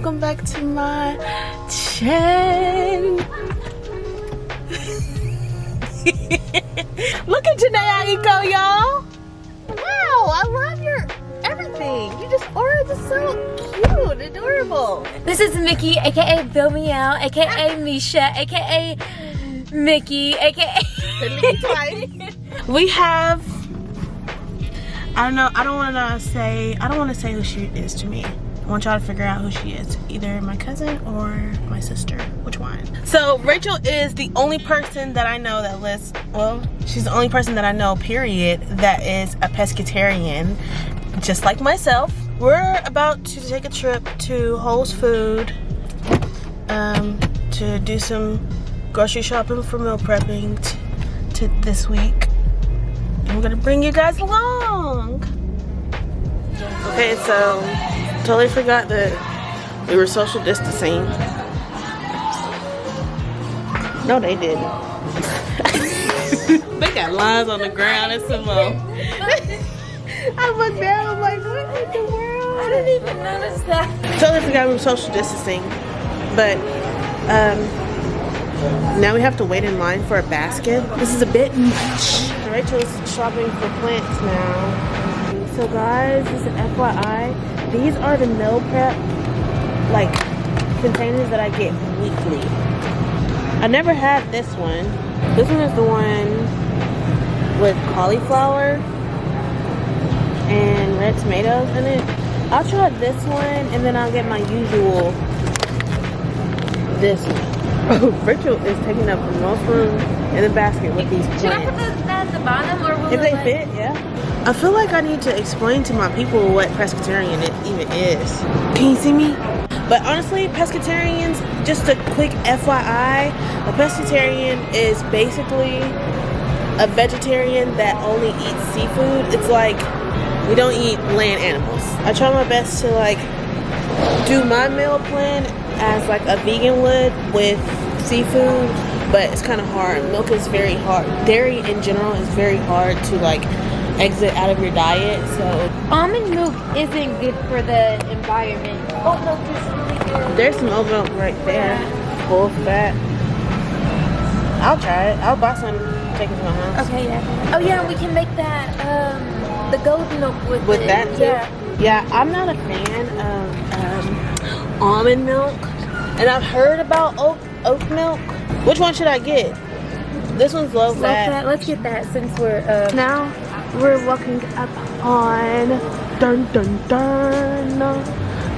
welcome back to my channel. Look at Janae Aiko, y'all. Wow, I love your everything. You just ordered this so cute, adorable. This is Mickey, aka Bill Meow, aka Misha, aka Mickey, aka Mickey twice. We have, I don't want to say who she is to me. I want y'all to figure out who she is. Either my cousin or my sister. Which one? So Rachel is the only person that I know that lives, well, she's the only person that I know, period, that is a pescatarian, just like myself. We're about to take a trip to Whole's Food to do some grocery shopping for meal prepping to this week. I'm gonna bring you guys along. Okay, so totally forgot that we were social distancing. No, they didn't. They got lines on the ground and some more. I looked down, I'm like, what in the world? I didn't even notice that. Totally forgot we were social distancing. But now we have to wait in line for a basket. This is a bit much. Rachel's shopping for plants now. So guys, just an FYI, these are the meal prep like containers that I get weekly. I never had this one. This one is the one with cauliflower and red tomatoes in it. I'll try this one and then I'll get my usual this one. Rachel is taking up the most room in the basket with these plants. Should I put those at the bottom or will if they like... fit, yeah. I feel like I need to explain to my people what pescatarian it even is. Can you see me? But honestly, pescatarians, just a quick FYI, a pescatarian is basically a vegetarian that only eats seafood. It's like we don't eat land animals. I try my best to like do my meal plan as like a vegan would with seafood, but it's kind of hard. Milk is very hard. Dairy in general is very hard to like exit out of your diet. So almond milk isn't good for the environment. Oat milk is really good. There's some oat milk right there, full fat. I'll try it. I'll buy some, take it to my house. Okay, yeah. Oh yeah, we can make that the goat milk with it. That too. Yeah, I'm not a fan of almond milk, and I've heard about oat milk. Which one should I get? This one's low fat. Let's get that since we're now we're walking up on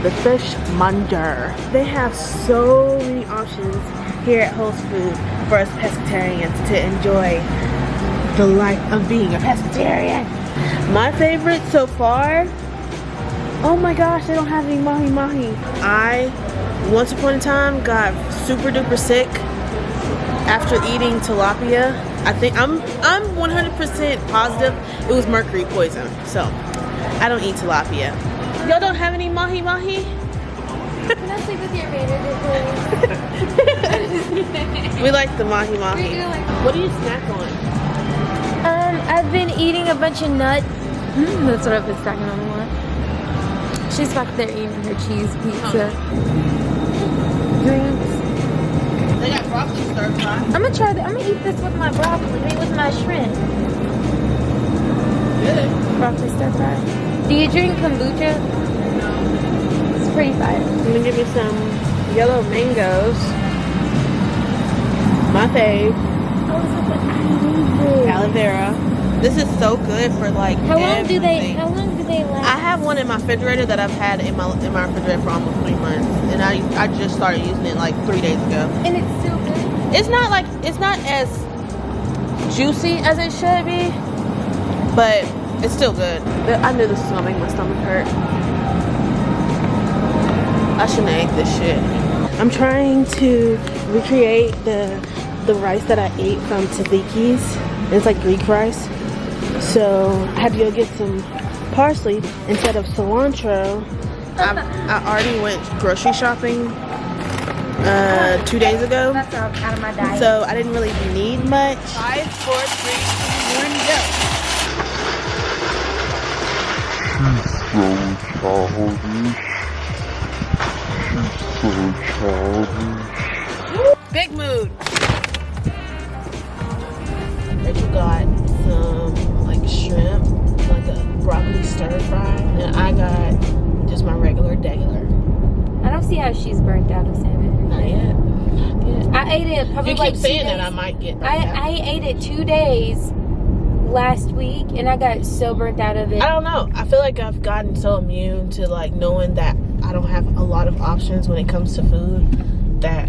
the fish manger. They have so many options here at Whole's Food for us pescatarians to enjoy the life of being a pescatarian. My favorite so far, oh my gosh, they don't have any mahi-mahi. I, once upon a time, got super duper sick after eating tilapia. I think I'm 100% positive it was mercury poison. So I don't eat tilapia. Y'all don't have any mahi-mahi? Can I sleep with your manager, please? We like the mahi-mahi. What do you snack on? I've been eating a bunch of nuts. That's what I've been snacking on a lot. She's back there eating her cheese pizza. Drinks. They got broccoli stir fry. I'm gonna try that. I'm gonna eat this with my broccoli, with my shrimp. Good. Broccoli stir fry. Do you drink kombucha? No. It's pretty fire. I'm gonna give you some yellow mangoes. My fave. Aloe vera. This is so good for like How long do they last? I have one in my refrigerator that I've had in my refrigerator for almost 3 months, and I just started using it like 3 days ago. And it's still good? It's not as juicy as it should be, but it's still good. I knew this was gonna make my stomach hurt. I shouldn't have ate this shit. I'm trying to recreate the rice that I ate from Tabbiki's. It's like Greek rice. So I had to go get some parsley instead of cilantro. I already went grocery shopping 2 days ago. That's out of my diet. So I didn't really need much. 5, 4, 3, 2, 1, go. Big mood. Rachel got some like shrimp, like a broccoli stir fry, and I got just my regular. I don't see how she's burnt out of salmon. Not yet. I ate it probably You keep like 2 saying days. that I might get burnt out. I ate it 2 days last week, and I got so burnt out of it. I don't know. I feel like I've gotten so immune to like knowing that I don't have a lot of options when it comes to food that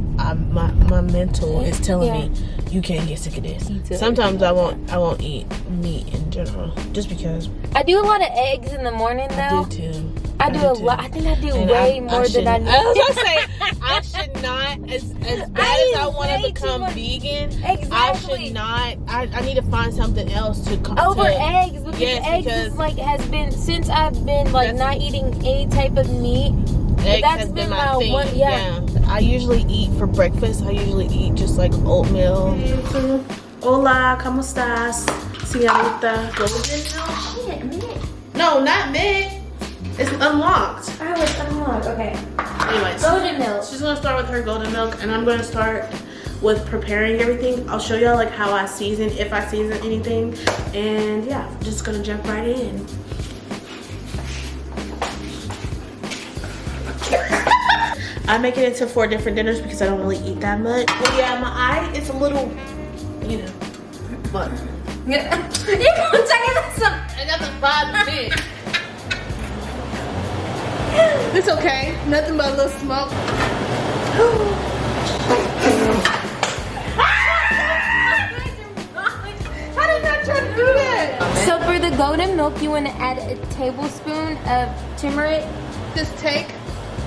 my mental is telling me you can't get sick of this. Sometimes I won't eat meat in general just because. I do a lot of eggs in the morning though. I do too. I do a lot. I think I do And way more than I need. I was gonna say I should not, as bad as I want to become vegan. Exactly. I should not. I need to find something else to over eggs, because eggs is like has been since I've been like not eating any type of meat. Eggs That's has been been my thing. one. Yeah. I usually eat for breakfast. I usually eat just like oatmeal. Hola, ¿cómo estás, señorita? Shit, mint. No, not mint. It's unlocked. Oh, it's unlocked. Okay. Anyways, Golden milk. She's gonna start with her golden milk, and I'm gonna start with preparing everything. I'll show y'all like how I season, if I season anything, and yeah, just gonna jump right in. I make it into 4 different dinners because I don't really eat that much. But yeah, my eye is a little, you know, but Yeah. You gonna take it some? I got the 5 big. It's okay. Nothing but a little smoke. How did I try to do that? So for the golden milk, you want to add a tablespoon of turmeric. Just take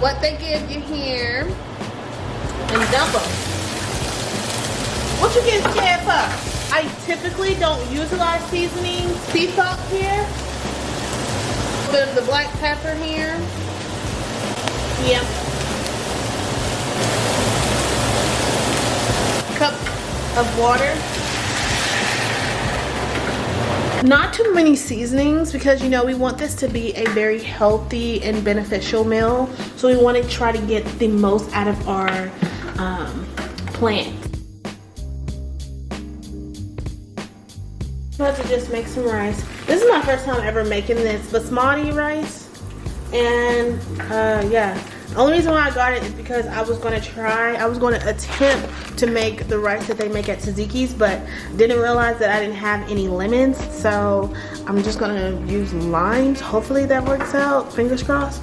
what they give you here and dump them. What you getting scared for? I typically don't use a lot of seasonings. Sea salt here. A bit of the black pepper here. Yep. Cup of water. Not too many seasonings because, you know, we want this to be a very healthy and beneficial meal. So we want to try to get the most out of our plant. I'm about to just make some rice. This is my first time ever making this basmati rice. And yeah, the only reason why I got it is because I was going to attempt to make the rice that they make at Tzatziki's, but didn't realize that I didn't have any lemons, so I'm just going to use limes. Hopefully that works out, fingers crossed.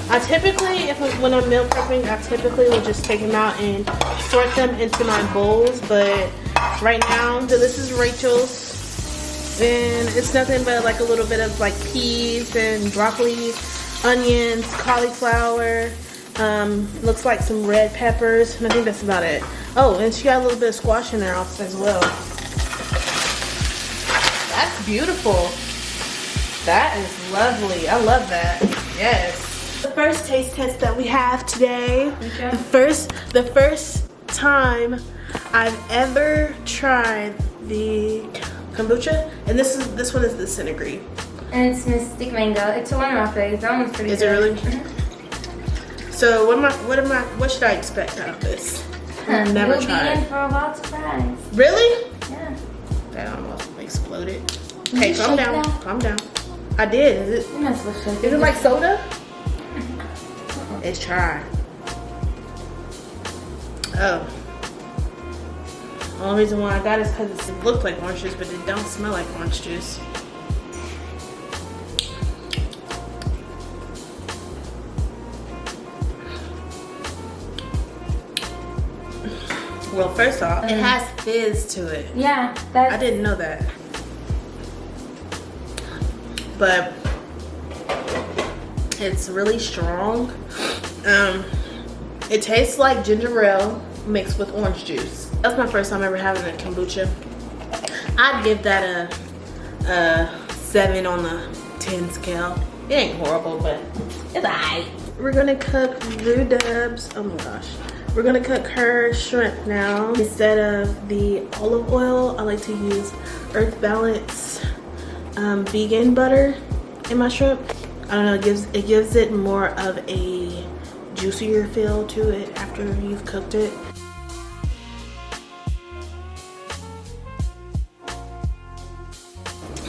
I typically, when I'm meal prepping, I typically will just take them out and sort them into my bowls, but right now, so this is Rachel's. And it's nothing but like a little bit of like peas and broccoli, onions, cauliflower, looks like some red peppers, and I think that's about it. Oh, and she got a little bit of squash in there also as well. That's beautiful. That is lovely. I love that. Yes. The first taste test that we have today. Okay. The first time I've ever tried the kombucha, and this one is the Cinegreed. And it's Mystic Mango. It's one of my favorites. That one's pretty good. Is it really? So what should I expect out of this? I've never tried. You'll be in for a wild surprise. Really? Yeah. That almost exploded. Okay, calm down. Calm down. I did. Is it? You're not supposed to. Is it like soda? Let's try. Oh. The only reason why I got it is because it looked like orange juice, but it don't smell like orange juice. Well, first off, it has fizz to it. Yeah, I didn't know that. But it's really strong. It tastes like ginger ale mixed with orange juice. That's my first time ever having a kombucha. I'd give that a 7 on the 10 scale. It ain't horrible, but it's alright. We're gonna cook Rue Dubs. Oh my gosh. We're gonna cook her shrimp now. Instead of the olive oil, I like to use Earth Balance vegan butter. in my shrimp. I don't know, it gives it more of a juicier feel to it after you've cooked it.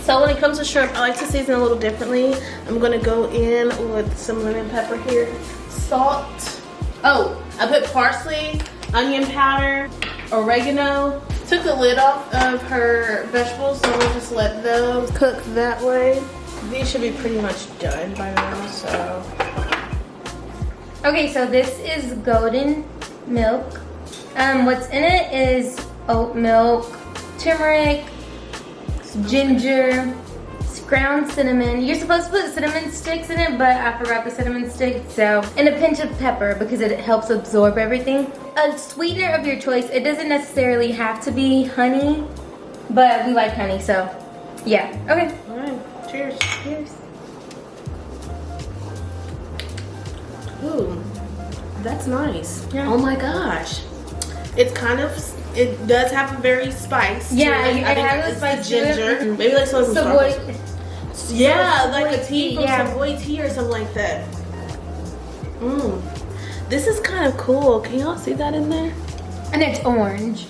So when it comes to shrimp, I like to season a little differently. I'm gonna go in with some lemon pepper here, salt. Oh, I put parsley, onion powder, oregano. Took the lid off of her vegetables, so we'll just let those cook that way. These should be pretty much done by now, so. Okay, so this is golden milk. What's in it is oat milk, turmeric, ginger, ground cinnamon. You're supposed to put cinnamon sticks in it, but I forgot the cinnamon sticks, so. And a pinch of pepper because it helps absorb everything. A sweetener of your choice. It doesn't necessarily have to be honey, but we like honey, so yeah. Okay. All right, cheers. Cheers. Ooh, that's nice. Yeah. Oh my gosh. It does have a very spice. Yeah, to it. it I think has a it's spice the to it. ginger. Maybe like some Savoy. Yeah, like a tea from yeah. Savoy tea or something like that. Mmm. This is kind of cool. Can y'all see that in there? And it's orange.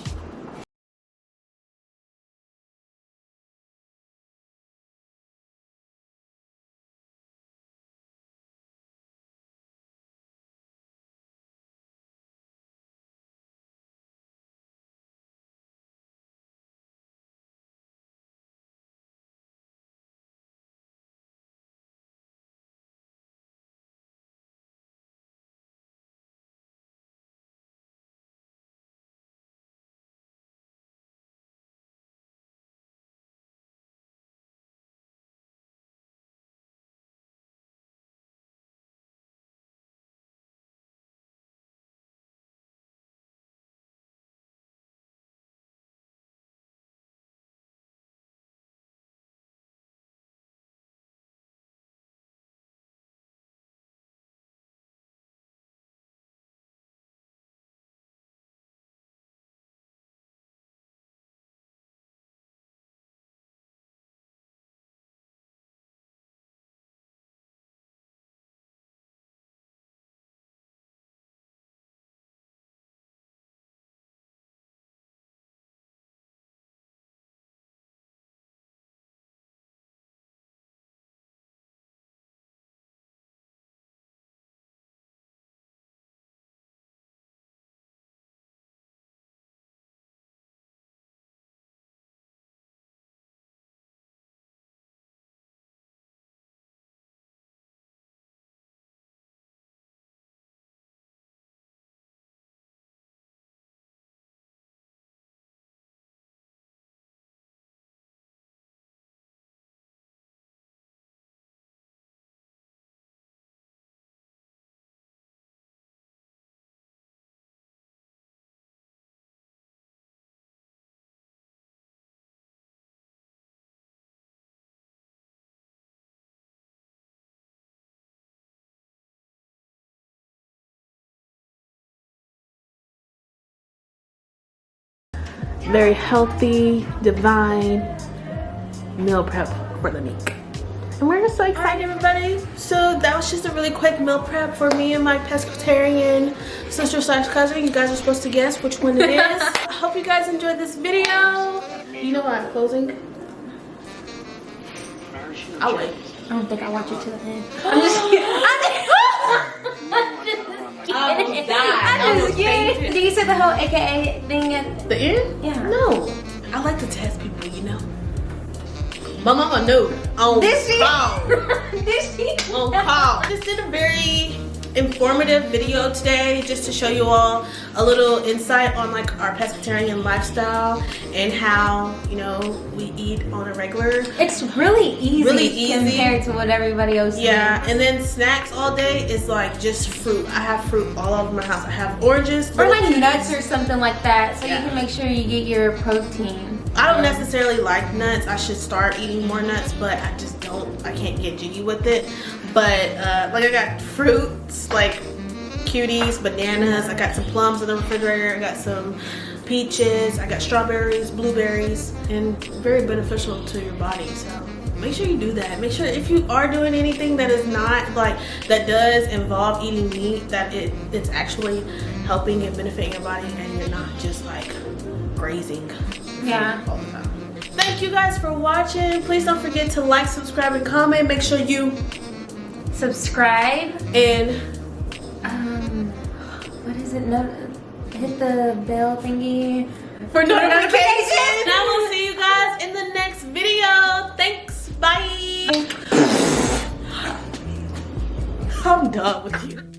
Very healthy, divine meal prep for the meek. And we're just so excited, everybody. So that was just a really quick meal prep for me and my pescatarian sister slash cousin. You guys are supposed to guess which one it is. I hope you guys enjoyed this video. You know what I'm closing? I'll wait. I don't think I watch it to the end. I'm just kidding. I'm just kidding. Did you say the whole AKA thing at the end? Yeah. No. I like to test people, you know. My mama knew. On Did she? call. Did she? On call. I just did a very informative video today just to show you all a little insight on like our pescatarian lifestyle and how, you know, we eat on a regular. It's really easy compared to what everybody else does. And then snacks all day is like just fruit. I have fruit all over my house. I have oranges. Or like nuts or something like that, so Yeah. you can make sure you get your protein. I don't necessarily like nuts. I should start eating more nuts, but I just don't. I can't get jiggy with it. But like I got fruits like cuties, bananas. I got some plums in the refrigerator. I got some peaches. I got strawberries, blueberries, and very beneficial to your body. So make sure you do that. Make sure if you are doing anything that is not like that does involve eating meat, that it's actually helping and benefiting your body, and you're not just like grazing all the time. Thank you guys for watching. Please don't forget to like, subscribe, and comment. Make sure you subscribe and what is it? Hit the bell thingy for notifications. And I will see you guys in the next video. Thanks. Bye. I'm done with you.